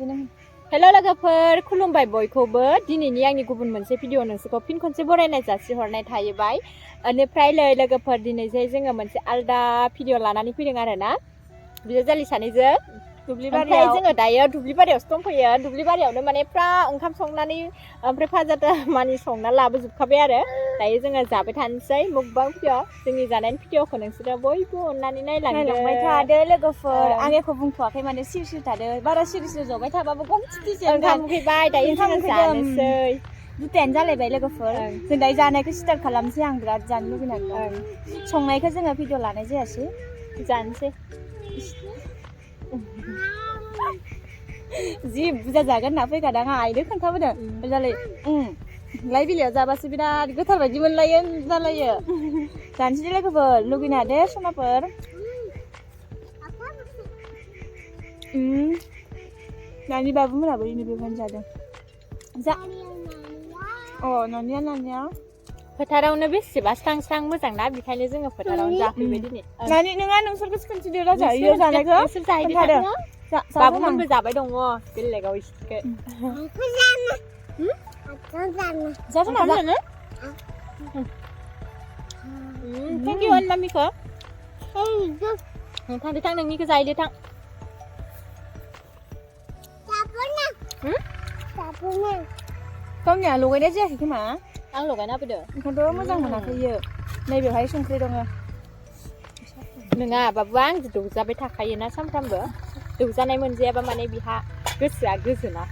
हेल' लोगोफोर खुलुमबाय बयखौबो दिनैनि आंनि गुबुन मोनसे भिडिअ नोंसोरखौ फिन खनसे बरायनाय जासिहरनाय थाहैबाय बेनिफ्राय लोगोफोर दिनैजे जोङो मोनसे आलदा भिडिअ लानानै फैदों आरोना बिजावजालि सानैजों ओमफ्राय जोङो दायो दुब्लिबारियावसो दंफैयो दुब्लिबारियावनो माने फ्रा ओंखाम संनानै ओमफ्राय फाजा मानि संना लाबोजोबखाबाय आरो दायो जोङो जाबाय थानोसै मुकबां भिडिअ जोंनि जानायनि भिडिअखौ नोंसोरो बयबो अननानै नायलांबाय थादो लोगोफोर आं एख' बुंथ'वाखै माने सिरि थादो बारा सिरि जबाय थाबाबो गमथिसे ओंखाम उखैबाय दायो जोङो जानोसै दुथायानो जालायबाय लोगोफोर जों दायो जानायखौ स्टार्ट खालामसै आं बिराद जानो लुगैनानै संनायखौ जोङो भिडिअ लानाय जायासै जानोसै जि बुरजा जागोन होनना फैखादों आं आइनो खोन्थाबोदों जालाय लाइ बिलाइयाव जाबासो बिराद गोथार बायदि मोनलायो जालायो जानोसै लोगोफोर लुगैनो हादो सनाफोर नानि बाबुमोनाबो इनो बेवहायनो जादों जा नानिया फोथारावनो बेसेबा स्रां स्रां मोजां ना बेखायनो जोङो फोथारावनो जाफैबाय दिनै नानि नोंहा नोंसोरखौसो खोन्थिदो राजा इयो जानायखौ नोंसोर जाहैदो बाबुमोनबो जाबाय दङ बेलेगाव इसेखौ जानो थेंक इउ मामिखौ थां नोंनिखौ जाहैदो थां गावनिया लगायनाय जायाखै खोमा आं लगायना होफैदो ओंखायनोथ' मोजां मोनाखै इयो नैबेवहाय संख्रि दङ नङा बाबु आं दौजाबाय थाखायोना सानफ्रामबो दौजानाय मोनजायाबा माने बिहा गोसोआ गोजोना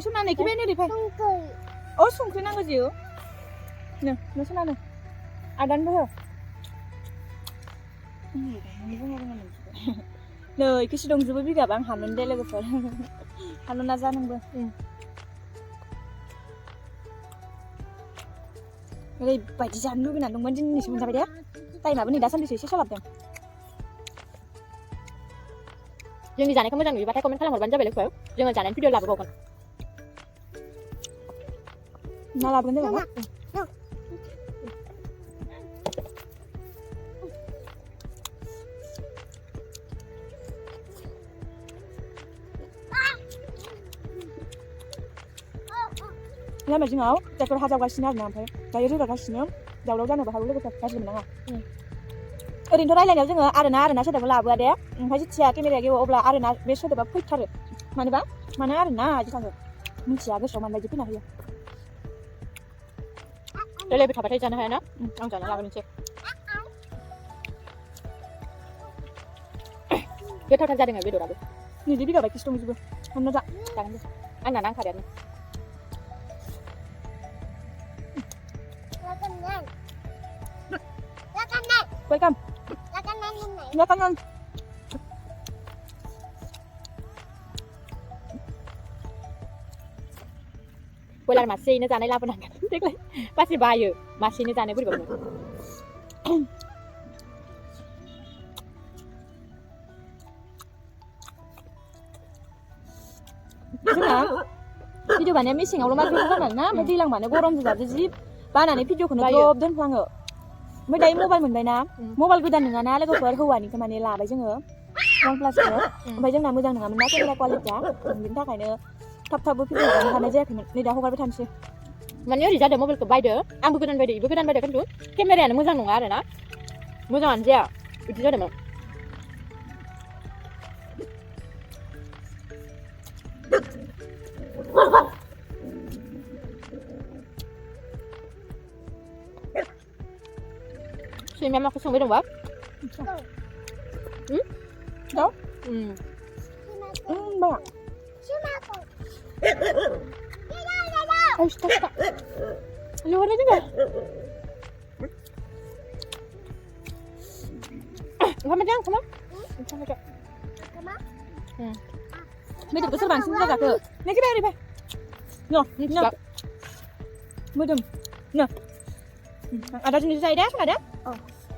सनानै खिबाय नै फै संख्रि नांगौ जिउ नो सनानो आदानबो हो नै गोसो दंजोबो बिगाबा आं हानोन दे लोगोफोर हानो नाजा नोंबो ओरैबायदि जानो लुगैनानै दंमोन दिनैसो मोनजाबाय दे टाइमाबो नै दासान्दिसो एसे सोलाबदों जोंनि जानायखौ मोजां नुयोबाथाय कमेन्ट खालामहरबानो जाबाय लोगोफोर जोङो जानायनि भिडिअ लाबोबावगोन ना लाबोगोन जाबाय ना लामा जिङाव ट्रेक्टर हाजावगासिनो आरोना ओमफ्राय दायो रोगागासिनो दावराव जानोबो हागौ लोगोफोर गाज्रि मोननाङा ओरैनोथ' रायलायनायाव जोङो आरोना सोदोबखौ लाबोआ दे ओमफ्राय जेथिया केमेराया गेवो अब्ला आरोना बे सोदोबा फैथारो मानो आरोना बिदि थाङो मिथिया गोसोआव मानो बायदि फैना होयो रायलायबाय थाबाथाय जानो हायाना आं जाना लाबोनोसै गोथावथार जादों बेदराबो निजि बिगा बायदिसो दंजोबो हमना जा जागोन दे आंना नांखादायानो welcome lakangan बयलार मासेयैनो जानाय लाबोनांगोन देग्लाय मासे बायो मासेयैनो जानो बोरैबा मोनो जोंना भिडिअ बानाया मेसेङावल' मात्र जानानै ना ओमफ्राय दैज्लां माने गरमजों जाबो जि बानानै भिडिअखौनो द्रप दोनफ्लाङो ओमफ्राय दायो मबाइल मोनबायना मबाइल गोदान नङाना लोगोफोर हौवानिखौ माने लाबाय जोङो OnePlus-खौ ओमफ्राय जोंना मोजां नङामोन ना केमेरा क्वालिटिया बेनि थाखायनो थाब भिडिअ बानायनो हानाय जायाखैमोन नै दा हगारबाय थानोसै माने ओरै जादों मबाइलखौ बायदो आंबो गोदान बायदो इबो गोदान बायदो खिन्थु केमेरायानो मोजां नङा आरोना मोजाङानो जाया बिदि जादोंमोन सैमाया माखौ संबाय दंबा दाउ मा लिंहरनाय जोङो ओंखाम जादों बेदरखौ सोर बांसिन बुरजा जाखो नोंखि ओरै फै मोदोम आदा दिनै जायो दे सना दे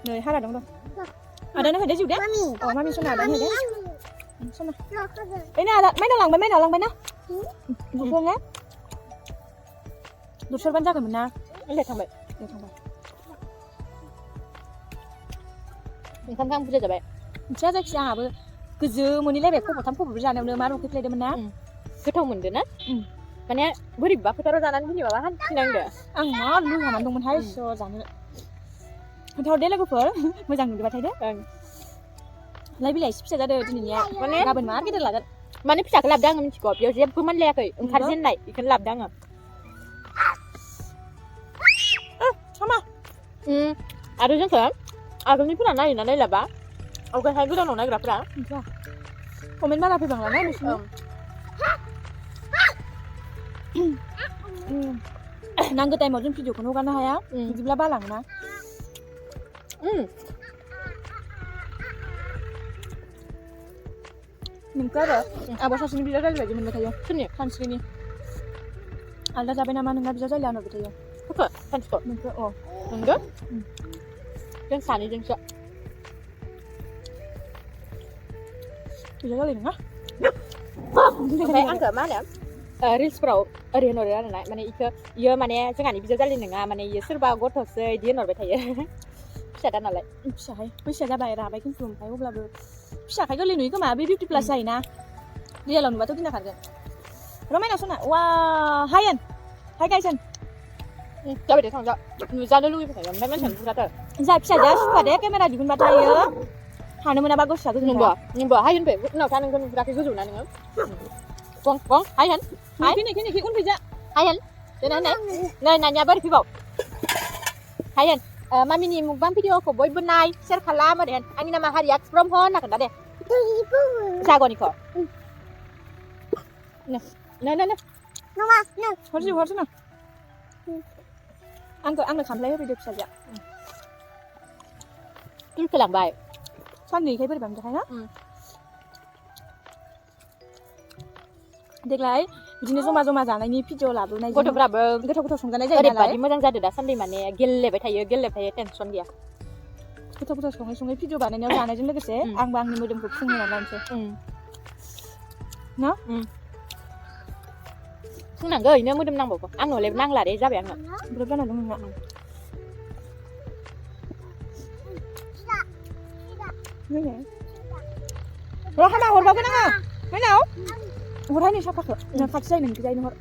नै हारा दं आदानो होदो जिउ दे मामि सना आदानो होदो सना ओइ ना आदा माइनाव लांबाय ना दुसरना दुसरबानो जागौमोन ना थांबाय ओंखामखौ आं बुरजा जाबाय मिथिया जायखिजाया आंहाबो गोजो मोनैलायबाय खब'थाम खब'ब्रै जानायावनो मा रंखैफ्लायदोंमोन ना गोथाव मोनदो ना माने बोरैबा फोथाराव जानानै फैनो माबा हान्थिनांदो आं मा लुहानानै दंमोनहाय स' जानो गोथाव दे लोगोफोर मोजां नुदोबाथाय दे लाइ बिलाइ एसे फिसा जादों दिनैनिया माने गाबोन मा गिदिर लागोन माने फिसाखौ लाबोदों आङो मिथिगौ बेयाव जेबो मानलायाखै ओंखारजेननाय बेखौनो लाबोदों आङो sama आरो जोंखौ आगोलनिफोरा नायोना नायलाबा आवगायहाय गोदानाव नायग्राफोरा कमेन्ट बारा फैबांलाना बिसोरनो नांगौ टाइमाव जों भिडिअखौनो हगारनो हाया बिदिब्ला बालाङोना नोंखौ आरो आब' सासेनि बिदा जालाय बायदि मोनबाय थायो सोरनि सानस्रिनि आलदा जाबाय नामा नोंना बिदा जालाय होनहरबाय थायो सोरखौ सानसेखौ नोंखौ नंगौ जों सानैजोंसो बिदा जालाय नङा ओमफ्राय आंखौ मा होनो रिल्सफोराव ओरै होनहरो आरोना माने इयो माने जोंहानि बिदा जालि नङा माने इयो सोरबा गथ'सो इदि होनहरबाय थायो फिसादा नालाय फिसाहाय बैसोआ जाबाय राबाय खिन्थु ओमफ्राय अब्लाबो फिसाखाय गोरलै नुयो खोमा बे 50 प्लास जायोना रियेलाव नुबाथ' गिना खारगोन रमायना सना वा हायेन हाय गायसन जाबाय दे थांजा नुजानो लुगैबाय थायो ओमफ्राय मानसियानो बुजाथार जा फिसाजोआ सुखा दे केमेरा दिहुनबाथाय थानो मोनाबा गोसोआ गोजोन नोंबो हाय होनबाय उनाव था नोंखौ नुफेराखै गोजौना नोङो गं हाय होन हाय खिनि उनफैजा हाय होन देना नै नानिया बोरै फैबाव हाय होन मामिनि मुकबां भिडिअखौ बयबो नाय शेयार खालाम ओरै होन आंनि नामा हारिया एक्सप्रम होन होनना खोन्था दे जागनिखौ नो हरसै आंनो खामफ्लाय होफैदो फिसाजोआ तुलखौ लांबाय साननैखाय बोरैबा मोनजाखाय ना देग्लाय बिदिनो जमा जानायनि भिडिअ लाबोनाय गथ'फ्राबो गोथाव संजानाय जायो नालाय ओरैबादि मोजां जादो दासान्दि माने गेलेबाय थायो टेनसन गैया गोथाव सङै भिडिअ बानायनायाव जानायजों लोगोसे आंबो आंनि मोदोमखौ फुंहोना लानोसै ना फुंनांगौ इनो मोदोम नांबावगौ आंनो हले नांला रे जाबाय आंनो ब्रोब जाना दं नोंना हामा हरबावगोन आङो माइनाव हरहाय नै साफाखौ नों खाथि जायो नोंखौ हर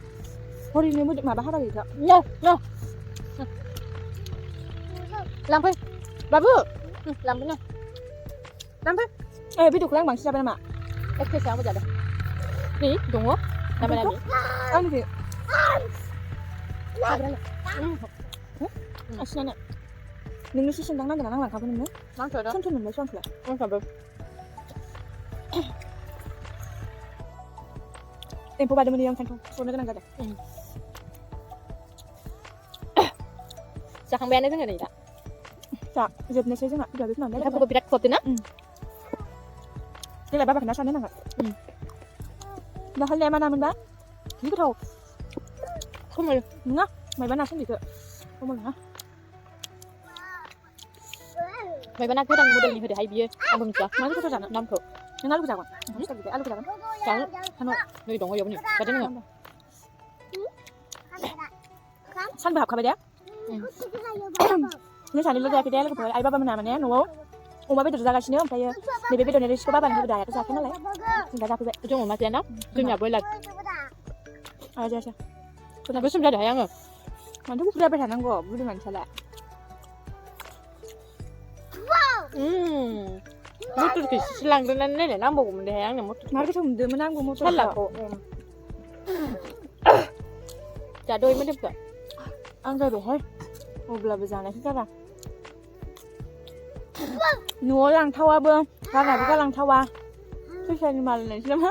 हरैनो मोदोम माबा हाबा गैला नो लांफै बाबु लांफै नो लांफै बेदरखौ आं बांसिन जाबाय नामा एखेसो आंबो जादों नै दङ नामा आंनिखौ आसिनानो नोंनो सुसुंदां नांगोन ना लांखागोन नोंनो नांथ'दों सनसन मोनबाय सनखौलाय नांथ'दों एम्फौ बादोंमोन ओंखायनोथ' संनो गोनां जादों जाखांबायानो जोङो नै दा जोबनोसै जोंहा लेखाफोरखौ बिराद खबदो ना देग्लाय बाबाखौ ना साननो नांगोन दाखालि मा नामोनबा जि गोथाव खमल नङा मायबा ना सोलिखो खमल नङा मायबा ना गोदान मडेलनि होदोहाय बियो आंबो मिथिया मा गोथाव जानो नामखौ नों आलुखौ जागोन आलुखौ जागोन नै दङ इयावनो जादों नोङो सानबो हाबखाबाय दे नों सानैल' जायाखै दे लोगोफोर आइ बाबा मोना माने न'आव अमा बेदर जागासिनो ओमफ्राय नैबे बेदरनि रोसिखौ बाबानो होबोदो आइयाथ' जायाखै नालाय दा जाफैबाय जों अमा जायाना जोंनिया ब्रयलार जायासै गोसोम जादोंहाय आङो मानोथ' गुफुर जाबाय थानांगौ बुरि मानसियालाय मटरखौ एसे लांग्रोनानै नायलाय नांबावगौमोन देहाय आंनो मटर मा गोथाव मोनदोंमोन आंबो मटर सालाखौ जा दय मोदोमखौ आं जाबायहाय अब्लाबो जानायसो जारा न'आव लांथावाबो गारनाबो गालांथावा फैसानि माल होननायसो नामा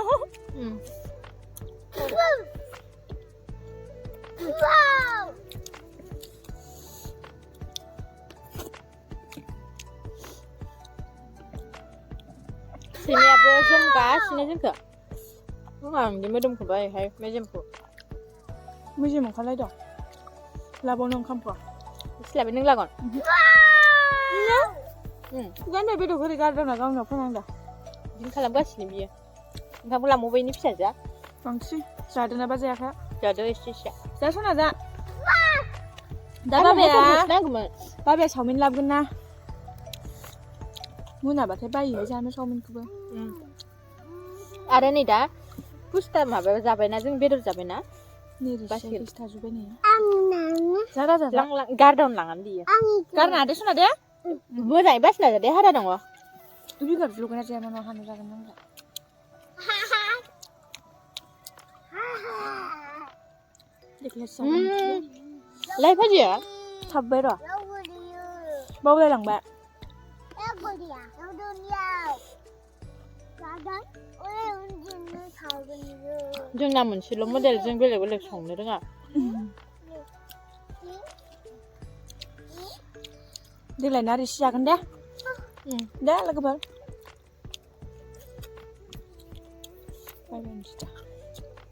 सैमायाबो जोमगासिनो जोंखौ आंनि मोदोमखौ बायहाय मेजेमखौ मेजेम ओंखारलाय दं लाबावनो ओंखामखौ सिलाबो नों लागोन खुगानिफ्राय बेदर ओरै गारदावना गावनाव फोनांदा बिदिनो खालामगासिनो बियो ओंखामखौ लांबावबायनि फिसाजोआ बांसिन जादोंनाबा जायाखै जादो एसे जा सना जा दा बाबाया चावमिन लाबोगोन ना मोनाबाथाय बायोहाय जानो चावमिनखौबो आरो नै दा पुस्ता माबा जाबायना जों बेदर जाबायना नै बासिर। रिसा थाजोब्बाय नै आंनानो जारा जारा लां लां गारदावन लांनानै दियो आंनि गारना दे सना दे मोजाङै बासिना जादे हारा दङ बिगार लगायना जाया मा हानो जागोन नोंलाय देखलेस लाइ फाजिया थाबबाय र' रावबोरियो बावलायलांबाय रावबोरिया रावबोरियाव जागोन ओरै उनजोंनो थागोनयो जोंना मोनसेल' मडेल जों बेलेग बेलेग संनो रोङा देग्लाय ना रिसि जागोन दे दे लोगोफोर बायबायनोसै दा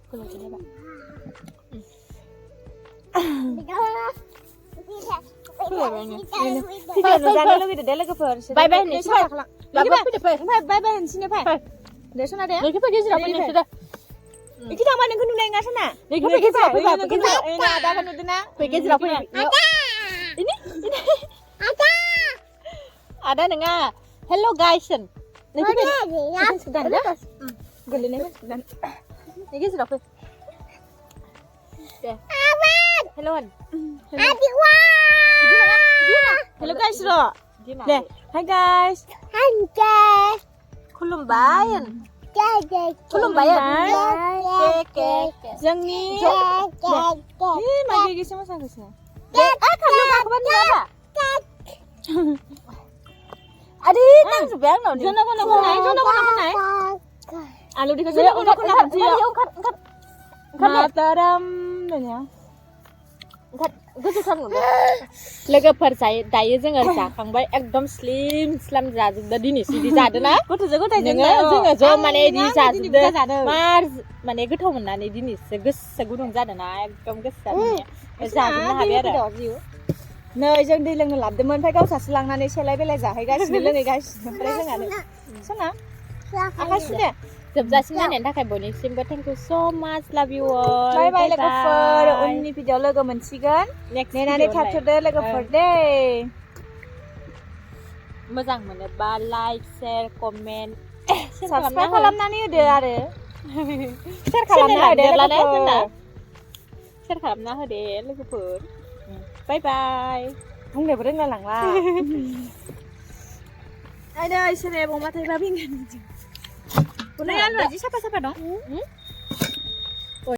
गोलाव जालायबाय भिडिअ जानो लुगैदो दे लोगोफोर बाय बाय होननोसै फै लाबो फैदो फै ओमफ्राय बाय बाय होनसैनो फै दे सना दे नोंखौ फै गेजेराव फै नोंसोरो इखि थांबा नोंखौ नुनाय नङा सना नोंखौ फै गेजेराव फै नोंखौ ना दाबा नुदोंना फै गेजेराव फै आदा नङा हेल' गाइस नोंखौ फै सुदान दे गोलैनाय सुदान गेजेराव फै दे हेल' होन Adiwa! हेल' गाइस र' दे हाय गाइस Hanjay! खुलुमबाय होन खुलुमबाय जोंनि मागे गेसे मोसागासिनो आदि नांजोब्बाय आंनाव जोंना खना खनाय आलु दिखौ जोंना खना खना खाथियाव माताराम नोङा गोसोथार नुदों लोगोफोर दायो जोङो जाखांबाय एकदम स्लिम स्लाम जाजोबदों दिनैसो बिदि जादों ना गथ'जों गथाय जोङो ज' माने बिदि जाजोबदों मार माने गोथाव मोननानै दिनैसो गोसो गुदुं जादों ना एकदम गोसो जाजोबनो हाबाय आरो नै जों दै लोंनो लाबोदोंमोन ओमफ्राय गावसासो लांनानै सेलाय बेलाय जाहैगासिनो लोंहैगासिनो ओमफ्राय जोंहानो सना आखाय सुदे जोबजासिम नायनायनि थाखाय बयनिसिमबो थेंक इउ स' माच लाभ इउ अल बाय बाय लोगोफोर उननि भिडिअ लोगो मोनसिगोन नेनानै थाथ'दो लोगोफोर दे मोजां मोनोबा लाइक शेयार कमेन्ट साबस्क्राइब खालामनानै होदो आरो शेयार खालामना होदो लोगोफोर शेयार खालामना होदो लोगोफोर बाय बाय बुंनोबो रोंला लांला आयदै इसोरे बमा थाइबा बिंगोन बुनाया आलुआ जि साफा साफा दं